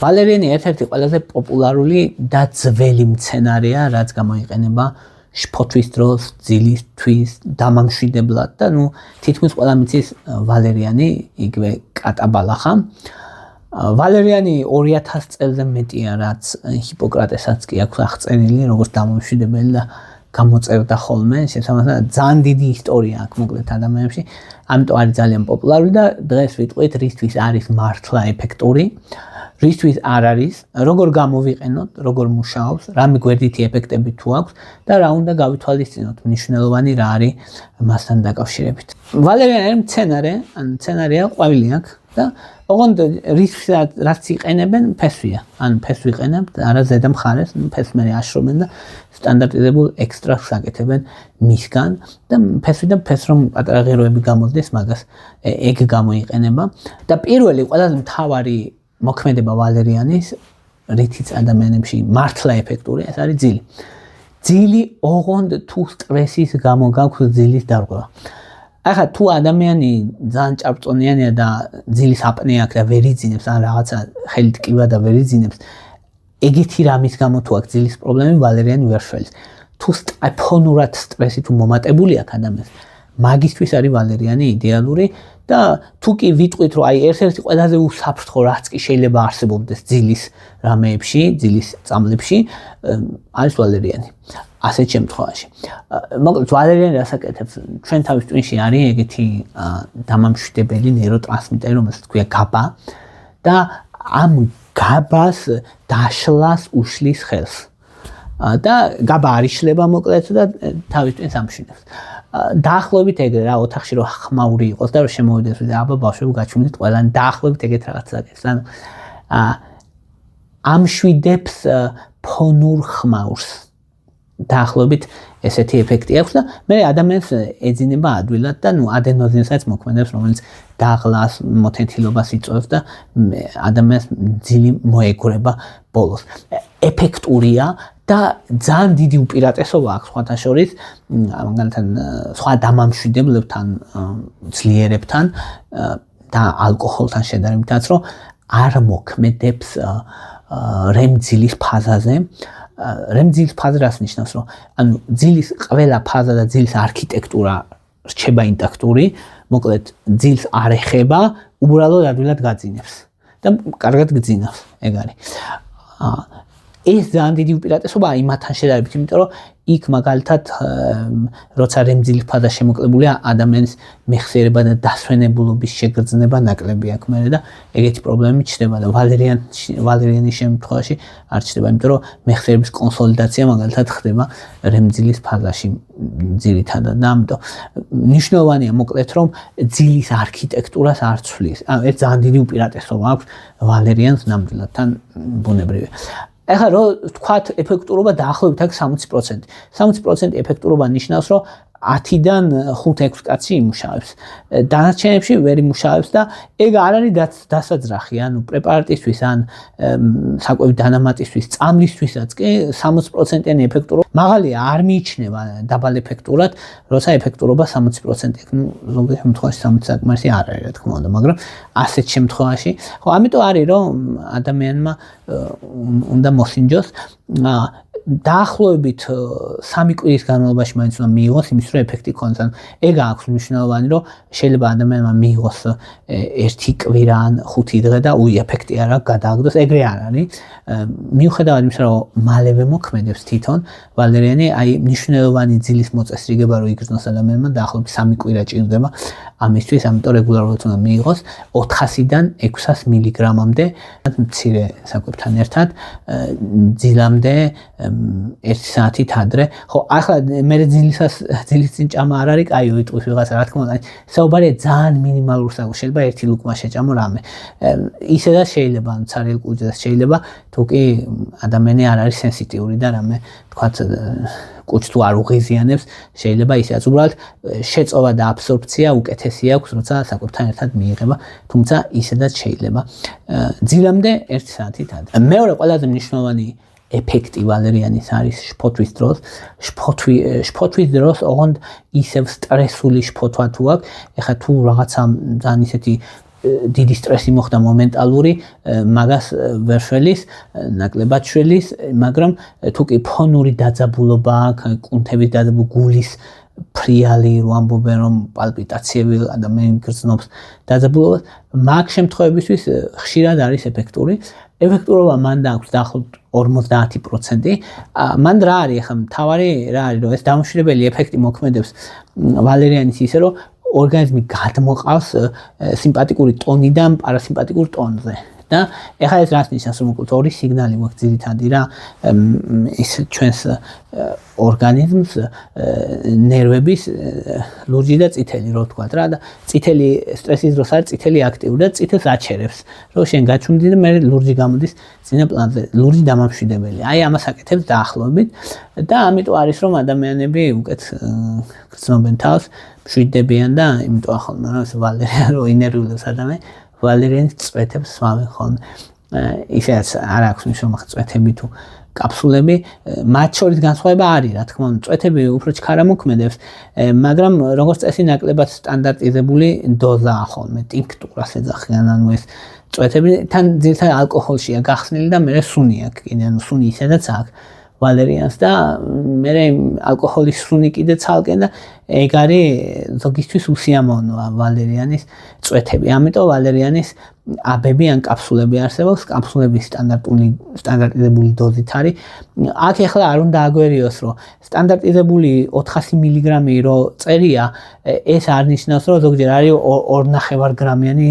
ვალერიანი ერთ-ერთი ყველაზე პოპულარული და ძველი მცენარეა, რაც გამოიყენება შფოთვის დროს, ძილისთვის, დამამშვიდებლად და თითქმის ყველა მიცის ვალერიანი, იგივე კატაბალახა. ვალერიანი 2000 წელზე მეტია, რაც ჰიპოკრატესაც კი აქვს აღწერილი, როგორც დამამშვიდებელი და გამოწერდა ხოლმე, შესაბამისად ძალიან დიდი ისტორია აქვს მოკლედ ადამიანებში, ამიტომ არის ძალიან პოპულარული და დღეს ვიტყვით, რისთვის არის მართლა ეფექტური, რისთვის არ არის, როგორ გამოვიყენოთ, როგორ მუშაობს, რამე გვერდითი ეფექტები თუ აქვს და რა უნდა გავითვალისწინოთ, მნიშვნელოვანი რა არის მასთან დაკავშირებით. ვალერიანი მცენარე, მცენარეა ყვავილი აქვს და ოღონდ რაც იყენებენ ფესვია, ფესვი იყენებთ, არა ზედა მხარეს, ფესვს მე აშრობენ და სტანდარტიზებულ ექსტრაქტს აკეთებენ მისგან და ფესვი და ფესს რომ პატარა ღეროები გამოსდეს, მაგას ეგ გამოიყენება და პირველი ყველაზე მთავარი მოქმედება ვალერიანის, რითიც ადამიანებში მართლა ეფექტური, ეს არის ძილი. ძილი ოღონდ თუ სტრესის გამო გაქვს ძილის დარღვევა. ახლა თუ ადამიანი ძალიან ჭარბწონიანია და ძილის აპნეა აქვს და ვერ იძინებს, ან რაღაცა ხელით კივა და ვერ იძინებს, ეგეთი რამის გამო თუ აქვს ძილის პრობლემები, ვალერიანი ვერ შველის. თუ ფონურად სტრესი თუ მომატებული აქვს ადამიანს, მაგისთვის არის ვალერიანი იდეალური და თუ კი ვიტყვით, რომ ერთ-ერთი ყველაზე უსაფრთხო რაც კი შეიძლება არსებობდეს ძილის რამეებში, ძილის წამლებში, არის ვალერიანი. ასეთ შემთხვევაში. მოკლედ ვალერიანი რასაკეთებს? ჩვენ თავის ტვინში არის ეგეთი დამამშვიდებელი ნეიროტრანსმიტერი, რომელსაც ქვია GABA და ამ GABA-ს დაშლას უშლის ხელს. და GABA არ იშლება მოკლედ და თავის ტვინს ამშვიდებს. დაახლოებით ეგრე რა, ოთახში რომ ხმაური იყოს და რომ შემოვიდეს, აბა ბავშვები გაჩვენეთ ყველანი დაახლოებით ეგეთ რაღაცას აკეთებს. ანუ ამშვიდებს ფონურ ხმაურს. დაახლოებით ესეთი ეფექტი აქვს და მე ადამიანს ეძინება ადვილად და ადენოზინსაც მოქმედებს, რომელიც დაღლას, მოთენთილობას იწვევს და ადამიანს ძილი მოეგრება ბოლოს. ეფექტურია და ძალიან დიდი უპირატესობა აქვს სხვათა შორის, მაგალითად სხვა დამამშვიდებლებთან, ძლიერებთან და ალკოჰოლთან შედარებითაც, რომ არ მოქმედებს რემძილის ფაზაზე. რემძილის ფაზა რას ნიშნავს, რომ ანუ ძილის ყველა ფაზა და ძილის არქიტექტურა რჩება ინტაქტური, მოკლედ ძილს არ ეხება, უბრალოდ ადვილად გაძინებს და კარგად გძინავს, ეგ არის. ეს ძალიან დიდი უპირატესობაა იმათთან შედარებით, იმიტომ რომ იქ მაგალითად როცა რემძილის ფაზა შემოკლებულია, ადამიანის მეხსიერება და დასვენებულობის შეგრძნება ნაკლები აქვს მერე და ეგეთი პრობლემები ჩნდება და ვალერიანის შემთხვევაში არ ჩნდება, იმიტომ რომ მეხსიერების კონსოლიდაცია მაგალითად ხდება რემძილის ფაზაში ძირითადად და ამიტომ მნიშვნელოვანია მოკლედ რომ ძილის არქიტექტურას არ ცვლის. ანუ ეს ძალიან დიდი უპირატესობა აქვს ვალერიანს ნამდვილად თან ბუნებრივია. ახლა რო თქვათ ეფექტურობა დაახლოებით აქვს 60%. 60% ეფექტურობა ნიშნავს, რომ 10-დან 5-6 კაცი იმუშავებს. დანარჩენებში ვერ იმუშავებს და ეგ არ არის დასაძრახი, ანუ პრეპარატისთვის ან საკვები დანამატისთვის, წამლისთვისაც კი 60%-იანი ეფექტურობა მაღალია, არ მიიჩნევა დაბალ ეფექტურად, როცა ეფექტურობა 60%-ია. ზოგადად შემთხვევაში 60 საკმარისი არ არის, რა თქმა უნდა, მაგრამ ასეთ შემთხვევაში, ხო, ამიტომ არის რომ ადამიანმა უნდა მოსინჯოს დაახლოებით 3 კვირის განმავლობაში მაინც უნდა მიიღოს იმის რომ ეფექტი ქონდეს. ეგ აქვს მნიშვნელოვანი რომ შეიძლება ადამიანმა მიიღოს 1 კვირა ან 5 დღე და ეფექტი არ აქვს გადააგდოს, ეგრე არ არის. მიუხედავად იმისა რომ მალევე მოქმედებს თვითონ ვალერიანი, აი მნიშვნელოვანი ძილის მოწესრიგება რო იგრძნოს ადამიანმა დაახლოებით 3 კვირა ჭირდება ამისთვის, ამიტომ რეგულარულად უნდა მიიღოს 400-დან 600 მილიგრამამდე მცირე საკვებთან ერთად ძილამდე 1 საათით ადრე. ხო, ახლა მე ძილის წინ ჭამა არ არის, კაი ვიტყვის ვიღაცა, რა თქმა უნდა, საუბარია ძალიან მინიმალურ საკუთრებას, შეიძლება 1 ლუკმა შეჭამო რამე. ისედაც შეიძლება, ცარიელ კუჭედაც შეიძლება, თუ კი ადამიანი არ არის სენსიტიური და რამე თქვათ კუჭს თუ არ უღიზიანებს, შეიძლება ისეაც უბრალოდ შეწოვა და აბსორბცია უკეთესი აქვს, როცა საკვებთან ერთად მიიღება, თუმცა ისედაც შეიძლება ძილამდე 1 საათით ადრე. მეორე ყველაზე მნიშვნელოვანი ეფექტი ვალერიანის არის შფოთვის დროს. შფოთვის დროს ოღონდ ისევ სტრესული შფოთვა თუ აქვს, ეხლა თუ რაღაცა ძალიან ისეთი დიდი სტრესი მოხდა მომენტალური, მაგას ვერ შველის, ნაკლებად შველის, მაგრამ თუ კი ფონური დაძაბულობა აქვს, კუნთების დაძაბულობა, გულის ფრიალი, რო ამბობენ რომ პალპიტაციები ადამიანს გრძნობს დაძაბულობას, მაგ შემთხვევებისთვის ხშირად არის ეფექტური. ეფექტურობა მან აქვს დაახლოებით 50%. მან რა არის ახლა მთავარი რა არის რომ ეს დამშვიდებელი ეფექტი მოქმედებს ვალერიანის ისე რომ ორგანიზმი გადმოყავს სიმპათიკური ტონიდან პარასიმპათიკურ ტონზე. და ეხლა ეს რას ნიშნავს რომ მოკლედ ორი სიგნალი მაქვს ძირითადი რა ის ჩვენს ორგანიზმს ნერვების ლურჯი და წითელი რო ვთქვა რა და წითელი სტრესის დროს არის წითელი აქტიური და წითელს აჩერებს რომ შენ გაჩვენდი და მე ლურჯი გამოდის წინა პლანზე ლურჯი დამამშვიდებელი აი ამას აკეთებს დაახლოებით და ამიტომ არის რომ ადამიანები უკეთ გრძნობენ თავს მშვიდდებიან და იმიტომ ახლა რა ეს ვალერიან რო ინერვიულებს ადამიანს ვალერიანის წვეთებს სვამენ ხოლმე. ისეც არ აქვს მნიშვნელობა წვეთები თუ კაფსულები, მათ შორის განსხვავება არის, რა თქმა უნდა, წვეთები უფრო ჩქარა მოქმედებს, მაგრამ როგორც წესი ნაკლებად სტანდარტიზებული დოზაა ხოლმე, ტინქტურას ეძახიან, ანუ ეს წვეთები თან ძირითადად ალკოჰოლშია გახსნილი და მე სუნი აქვს, კიდე ანუ სუნი ისედაც აქვს ვალერიანს და მე ალკოჰოლის სუნი კიდე ცალკე და ეგ არის ზოგისთვის უსიამოვნოა ვალერიანის წვეთები. ამიტომ ვალერიანის აბები ან კაფსულები არსებობს, კაფსულების სტანდარტიზებული დოზით არის. აქ ახლა არ უნდა აგვერიოს, რომ სტანდარტიზებული 400 მგ რო წერია, ეს არ ნიშნავს, რომ ზოგჯერ არის 2.5 გრამიანი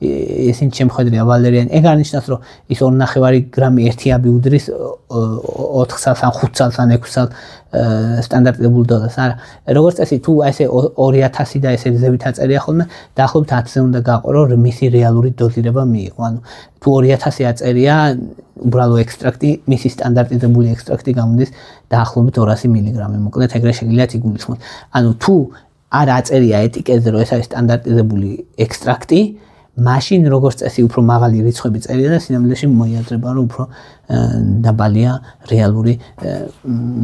ესენი შემხედრია ვალერიანი. ეგ არ ნიშნავს, რომ ის 2.5 გრამი ერთი აბი უდრის 4 წელს ან 5 წელს ან 6 წელს სტანდარტიზებულ დოზას. არა, როგორც წესი თუ ესე 2000 და ესე ზევით აწერია ხოლმე, დაახლოებით 10-ზე უნდა გაყო, რომ მისი რეალური დოზირება მიიღო. ანუ თუ 2000 აწერია, უბრალო ექსტრაქტი, მისი სტანდარტიზებული ექსტრაქტი გამოდის დაახლოებით 200 მგ. მოკლედ ეგრე შეგიძლიათ იგულისხმოთ. ანუ თუ არ აწერია ეტიკეტზე, რომ ეს არის სტანდარტიზებული ექსტრაქტი, მაშინ როგორც წესი უფრო მაღალი რიცხვები წერია და სინამდვილეში მოიაზრება, რომ უფრო დაბალია რეალური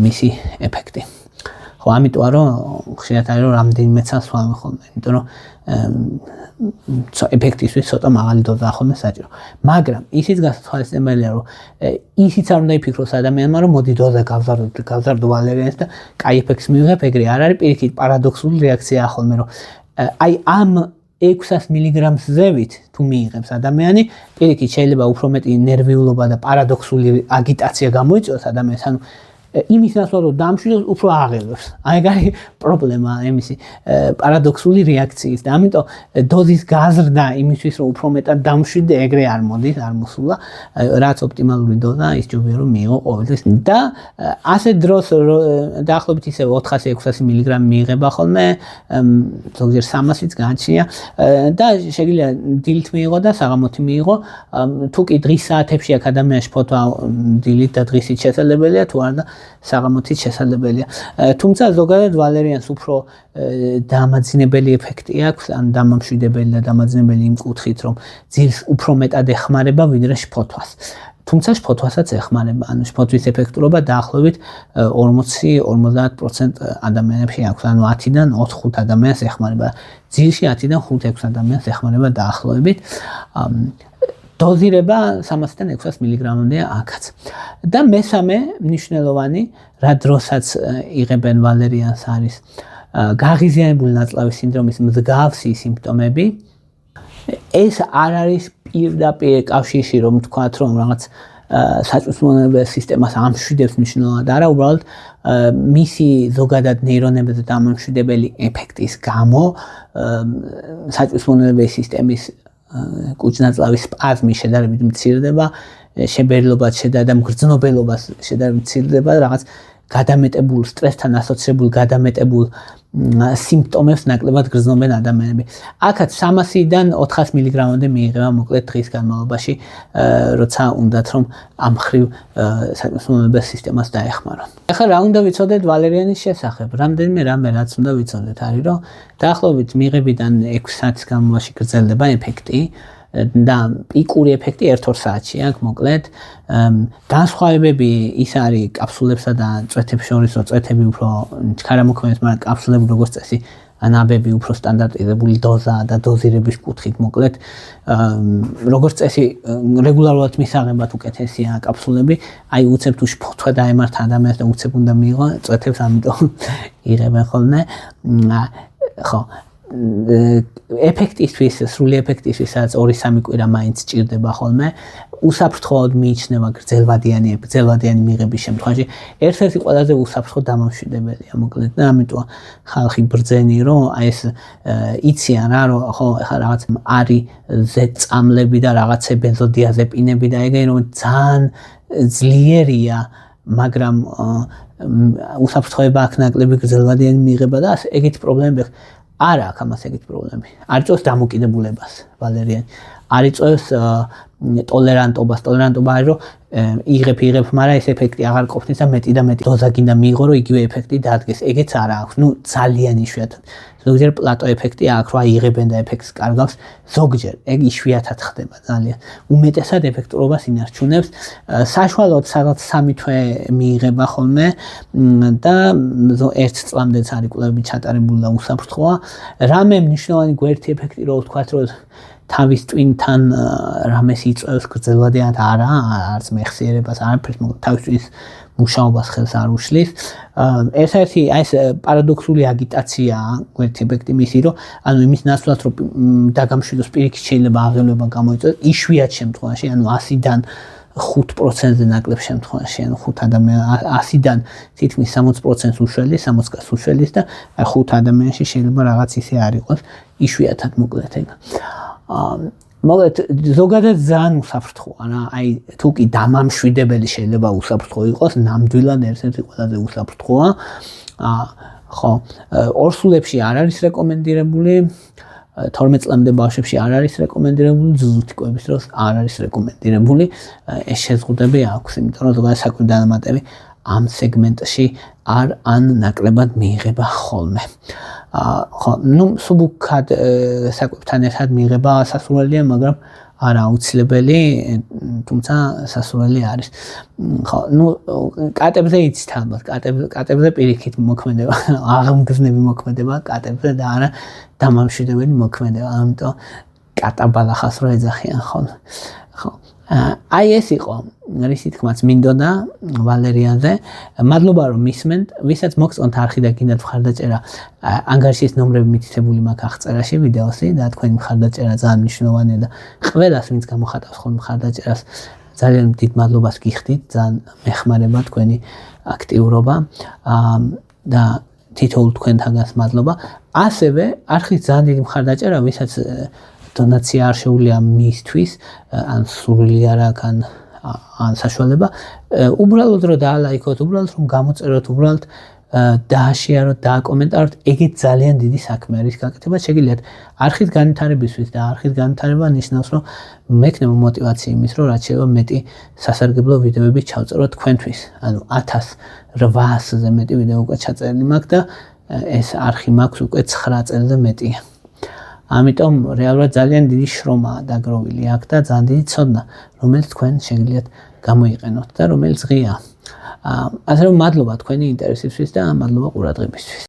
მისი ეფექტი. ხო, ამიტომ რომ ხშირად არის რომ რამდენიმე წელს ვამე ხოლმე, იმიტომ რომ ეფექტისთვის ცოტა მაღალი დოზაა ხოლმე საჭირო. მაგრამ ისიც გასათვალისწინებელია, რომ ისიც არ უნდა იფიქროს ადამიანმა, რომ მოდი დოზა გავზარდო ვალერიანს და კაი ეფექტს მივიღებ, ეგრე არ არის, პირიქით პარადოქსული რეაქციაა ხოლმე, რომ აი ამ 600 მგ-ს ზევით თუ მიიღებს ადამიანი, პირიქით შეიძლება უფრო მეტი ნერვიულობა და პარადოქსული აგიტაცია გამოიწვიოს ადამიანს, ანუ იმის ნაცვლად რომ დამშვიდოს უფრო აღელვებს. აი ეგ არის პრობლემა იმისი პარადოქსული რეაქციის და ამიტომ დოზის გაზრდა იმისთვის რომ უფრო მეტად დამშვიდე ეგრე არ მოდის, არ მოსულა, რაც ოპტიმალური დოზა ის ჯობია რომ მიიღო ყოველთვის და ასე დროს დაახლოებით ისე 400-600 მგ მიიღება ხოლმე, ზოგჯერ 300-იც გააჩნია და შეიძლება დილით მიიღო და საღამოთი მიიღო, თუ კი დღის საათებში აქ ადამიანს ფოთვა დილით და დღისით შესაძლებელია, თუ არა და საღამოთით შესაძლებელია. თუმცა ზოგადად ვალერიანს უფრო დამაძინებელი ეფექტი აქვს, ან დამამშვიდებელი და დამაძინებელი იმ კუთხით, რომ ძილს უფრო მეტად ეხმარება ვიდრე შფოთვას. თუმცა შფოთვასაც ეხმარება, ანუ შფოთვის ეფექტურობა დაახლოებით 40-50% ადამიანებში აქვს, ანუ 10-დან 4-5 ადამიანს ეხმარება. ძილში 10-დან 5-6 ადამიანს ეხმარება დაახლოებით. დოზირება 300-დან 600 მგ-მდეა აქაც. და მესამე მნიშვნელოვანი, რა დროსაც იღებენ ვალერიანს არის გაღიზიანებული ნაწლავის სინდრომის მსგავსი სიმპტომები. ეს არ არის პირდაპირ კავშირში, რომ თქვათ, რომ რაღაც საწვრთნელობების სისტემას ამშვიდებს მნიშვნელოვნად, არა, უბრალოდ მისი ზოგადად ნეირონებზე დამამშვიდებელი ეფექტის გამო საწვრთნელობების სისტემის კუჭნაწლავის სპაზმი შედარებით მცირდება, შებერილობა და მგრძნობელობას შედარებით მცირდება, რაღაც გადამეტებულ სტრესთან ასოცირებულ გადამეტებულ სიმპტომებს ნაკლებად გრძნობენ ადამიანები. აქაც 300-დან 400 მგ-მდე მიიღება მოკლედ დღის განმავლობაში, როცა უნდათ რომ ამ ხრივ საწვრთნელობების სისტემას დაეხმარონ. ახლა რა უნდა ვიცოდეთ ვალერიანის შესახებ? რამდენიმე რამე რაც უნდა ვიცოდეთ არის, რომ დაახლოებით მიღებიდან 6 საათის განმავლობაში გრძელდება ეფექტი და პიკური ეფექტი 1-2 საათში აქვს მოკლედ. განსხვავებები ის არის კაფსულებსა და წვეთებს შორის, რომ წვეთები უფრო ჩქარა მოქმედებს, მაგრამ კაფსულები როგორც წესი ნაბები უფრო სტანდარტიზებული დოზა და დოზირების კუთხით მოკლედ როგორც წესი რეგულარულად მისაღებად უკეთესია კაფსულები, აი უცებ თუ შფოთვა დაემართა ადამიანს და უცებ უნდა მიიღო წვეთებს, ამიტომ იღებენ ხოლმე. ხო ეფექტისთვის, სრული ეფექტისთვის, სადაც 2-3 კვირა მაინც ჭირდება ხოლმე, უსაფრთხოოდ მიიჩნევა გრძელვადიანი მიღების შემთხვევაში. ერთ-ერთი ყველაზე უსაფრთხო დამამშვიდებელია, მოკლედ და ამიტომ ხალხი ბრძენი, რომ აი ეს იციან რა, რომ ხო ახლა რაღაც არის ზეწამლები და რაღაცე ბენზოდიაზეპინები და ეგრე, რომ ძალიან ძლიერია, მაგრამ უსაფრთხოება აქვს ნაკლები გრძელვადიანი მიღება და ეგეთი პრობლემები არ აქვს ამას ეგეთი პრობლემები. არ იწვევს დამოკიდებულებას ვალერიანი. არ იწვევს ტოლერანტობას. ტოლერანტობა არის რომ იღებ, მაგრამ ეს ეფექტი აღარ ყოფნის და მეტი დოზა გინდა მიიღო, რომ იგივე ეფექტი დადგეს. ეგეც არ აქვს. ნუ ძალიან იშვიათად. ზოგჯერ პლატო ეფექტი აქვს, რომ იღებენ და ეფექტს კარგავს. ზოგჯერ ეგ იშვიათად ხდება ძალიან. უმეტესად ეფექტურობას ინარჩუნებს. საშუალოდ სადღაც 3 თვე მიიღება ხოლმე და 1 წლამდეც არის კვლევები ჩატარებული და უსაფრთხოა. რამე მნიშვნელოვანი გვერდი ეფექტი რო ვთქვათ, რომ თავის ტვინთან რამეს იწვევს გრძელვადიანად არც მეხსიერებას, არაფერს, მაგრამ თავის ტვინის მუშაობას ხელს არ უშლის. ერთ-ერთი აი ეს პარადოქსული აგიტაციაა გვერდი ეფექტი მისი, რომ ანუ იმის ნაცვლად რომ დაგამშვიდოს პირიქით შეიძლება აღელვება გამოიწვიოს იშვიათ შემთხვევაში, ანუ 100-დან 5%-ზე ნაკლებ შემთხვევაში, ანუ 5 ადამიანს 100-დან თითქმის 60%-ს უშველის, 60-ს უშველის და 5 ადამიანში შეიძლება რაღაც ისე არ იყოს, იშვიათად მოკლედ ეგ. მოკლედ ზოგადად ძალიან უსაფრთხოა რა, აი თუ კი დამამშვიდებელი შეიძლება უსაფრთხო იყოს, ნამდვილად ერთ-ერთი ყველაზე უსაფრთხოა. ხო, ორსულებში არ არის რეკომენდირებული, 12 წლამდე ბავშვებში არ არის რეკომენდირებული, ძუძუთი კვების დროს არ არის რეკომენდირებული. ეს შეზღუდვები აქვს, იმიტომ რომ ზოგადად საკვები დანამატები ამ სეგმენტში ან ნაკლებად მიიღება ხოლმე. ხო, ნუ სუბუქად საკვებთან ერთად მიიღება სასურველია, მაგრამ არა აუცილებელი, თუმცა სასურველი არის. ხო, ნუ კატებზე იცით ალბათ, კატებზე პირიქით მოქმედება, აღმგზნები მოქმედება კატებზე და არა დამამშვიდებელი მოქმედება, ამიტომ კატაბალახას რო ეძახიან ხოლმე. ხო. აი ეს იყო რისი თქმაც მინდოდა ვალერიანზე. მადლობა რომ მისმენთ, ვისაც მოგწონთ არხი და გინდათ მხარდაჭერა, ანგარიშის ნომრები მითითებული მაქვს აღწერაში ვიდეოსი და თქვენი მხარდაჭერა ძალიან მნიშვნელოვანია და ყველას ვინც გამოხატავს ხოლმე მხარდაჭერას ძალიან დიდ მადლობას გიხდით, ძალიან მეხმარება თქვენი აქტიურობა და თითოეულ თქვენთაგანს მადლობა. ასევე არხის ძალიან დიდი მხარდაჭერა, ვისაც დონაცია არ შეუძლია მისთვის, ან სურვილი არ აქვს, ან საშუალება, უბრალოდ რომ დაალაიქოთ, უბრალოდ რომ გამოწეროთ, უბრალოდ დააშიაროთ, დააკომენტაროთ, ეგეც ძალიან დიდი საქმე არის გაკეთება. შეგიძლიათ არხის განვითარებისთვის და არხის განვითარება ნიშნავს, რომ მექნება мотиваცია იმის, რომ რაც შეიძლება მეტი სასარგებლო ვიდეოები ჩავწეროთ თქვენთვის. ანუ 1800-ზე მეტი ვიდეო უკვე ჩაწერილი მაქვს და ეს არხი მაქვს უკვე 9 წელზე მეტია. ამიტომ რეალურად ძალიან დიდი შრომაა დაგროვილი აქ და ძალიან დიდი ცოდნა, რომელიც თქვენ შეგიძლიათ გამოიყენოთ და რომელიც ღია. ასე რომ მადლობა თქვენი ინტერესისთვის და მადლობა ყურადღებისთვის.